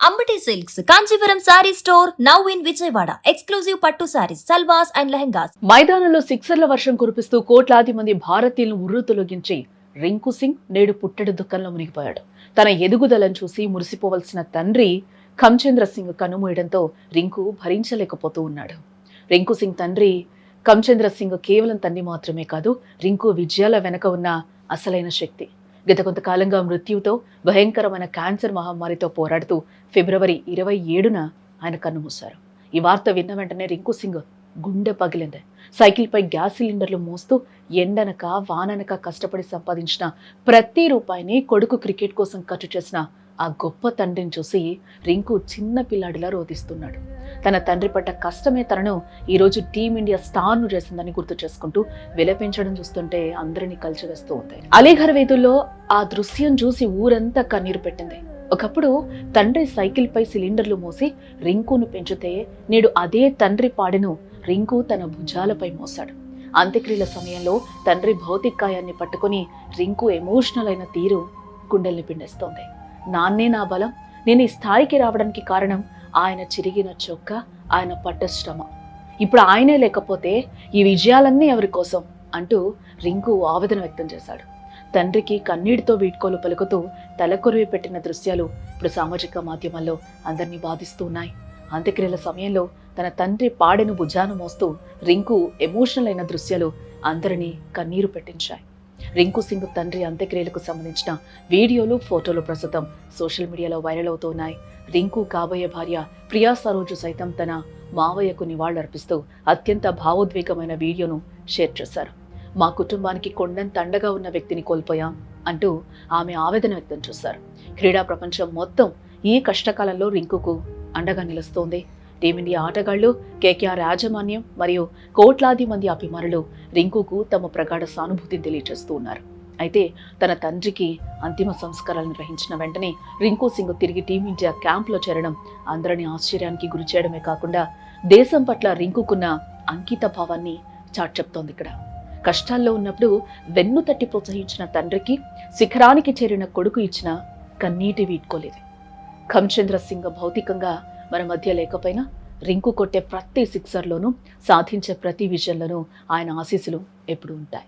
Ambati silks Kanchipuram sorry store now in Vijayawada. Exclusive పట్టు saris, సల్వాస్ and lehengas. మైదానంలో సిక్సర్ల వర్షం కురిపిస్తూ కోట్లాది మంది భారతీయులను ఉర్రూతొలగించి రింకు సింగ్ నేడు పుట్టెడు దుఃఖంలో మునిగిపోయాడు. తన ఎదుగుదలను చూసి మురిసిపోవలసిన తండ్రి ఖమ్చంద్ర సింగ్ కన్నుమూయడంతో రింకు భరించలేకపోతూ ఉన్నాడు. రింకు సింగ్ తండ్రి ఖమ్చంద్ర సింగ్ కేవలం తండ్రి మాత్రమే కాదు, రింకు విజయాల వెనక ఉన్న అసలైన శక్తి. గత కొంతకాలంగా మృత్యువుతో భయంకరమైన క్యాన్సర్ మహమ్మారితో పోరాడుతూ ఫిబ్రవరి 27న ఆయన కన్నుమూశారు. ఈ వార్త విన్న వెంటనే రింకు సింగ్ గుండె పగిలింది. సైకిల్పై గ్యాస్ సిలిండర్లు మోస్తూ ఎండనక వాననక కష్టపడి సంపాదించిన ప్రతి రూపాయిని కొడుకు క్రికెట్ కోసం ఖర్చు చేసిన ఆ గొప్ప తండ్రిని చూసి రింకు చిన్న పిల్లాడిలా రోధిస్తున్నాడు. తన తండ్రి పడ్డ కష్టమే తనను ఈరోజు టీమిండియా స్టార్ను చేసిందని గుర్తు చేసుకుంటూ విలపించడం చూస్తుంటే అందరినీ కలిచివేస్తూ ఉంది. అలీఘర్ వీధుల్లో ఆ దృశ్యం చూసి ఊరంతా కన్నీరు పెట్టింది. ఒకప్పుడు తండ్రి సైకిల్ పై సిలిండర్లు మోసి రింకును పెంచితే నేడు అదే తండ్రి పాడెను రింకు తన భుజాలపై మోసాడు. అంత్యక్రియల సమయంలో తండ్రి భౌతికాయాన్ని పట్టుకుని రింకు ఎమోషనల్ అయిన తీరు గుండెల్ని పిండేస్తోంది. నాన్నే నా బలం, నేను ఈ స్థాయికి రావడానికి కారణం ఆయన చిరిగిన చొక్క, ఆయన పడ్డ శ్రమ. ఇప్పుడు ఆయనే లేకపోతే ఈ విజయాలన్నీ ఎవరి కోసం అంటూ రింకు ఆవేదన వ్యక్తం చేశాడు. తండ్రికి కన్నీటితో వీడ్కోలు పలుకుతూ తలకొరివి పెట్టిన దృశ్యాలు ఇప్పుడు సామాజిక మాధ్యమాల్లో అందరినీ బాధిస్తూ ఉన్నాయి. అంత్యక్రియల సమయంలో తన తండ్రి పాడెను భుజాన మోస్తూ రింకు ఎమోషనల్ అయిన దృశ్యాలు అందరినీ కన్నీరు పెట్టించాయి. రింకు సింగ్ తండ్రి అంత్యక్రియలకు సంబంధించిన వీడియోలు, ఫోటోలు ప్రస్తుతం సోషల్ మీడియాలో వైరల్ అవుతూ ఉన్నాయి. రింకు కాబోయే భార్య ప్రియా సరోజు సైతం తన మావయ్యకు నివాళులర్పిస్తూ అత్యంత భావోద్వేగమైన వీడియోను షేర్ చేశారు. మా కుటుంబానికి కొండంత అండగా ఉన్న వ్యక్తిని కోల్పోయాం అంటూ ఆమె ఆవేదన వ్యక్తం చేశారు. క్రీడా ప్రపంచం మొత్తం ఈ కష్టకాలంలో రింకుకు అండగా నిలుస్తోంది. టీమిండియా ఆటగాళ్లు, కేకేఆర్ యాజమాన్యం మరియు కోట్లాది మంది అభిమానులు రింకుకు తమ ప్రగాఢ సానుభూతిని తెలియజేస్తూ ఉన్నారు. అయితే తన తండ్రికి అంతిమ సంస్కారాలను నిర్వహించిన వెంటనే రింకు సింగ్ తిరిగి టీమిండియా క్యాంప్లో చేరడం అందరినీ ఆశ్చర్యానికి గురి చేయడమే కాకుండా దేశం పట్ల రింకుకున్న అంకిత భావాన్ని చాటి చెప్తోంది. ఇక్కడ కష్టాల్లో ఉన్నప్పుడు వెన్ను తట్టి ప్రోత్సహించిన తండ్రికి శిఖరానికి చేరిన కొడుకు ఇచ్చిన కన్నీటి వీడ్కోలేదు. ఖమ్చంద్ర సింగ్ భౌతికంగా మన మధ్య లేకపోయినా రింకు కొట్టే ప్రతి సిక్సర్లోనూ, సాధించే ప్రతి విజయంలోనూ ఆయన ఆశీస్సులు ఎప్పుడూ ఉంటాయి.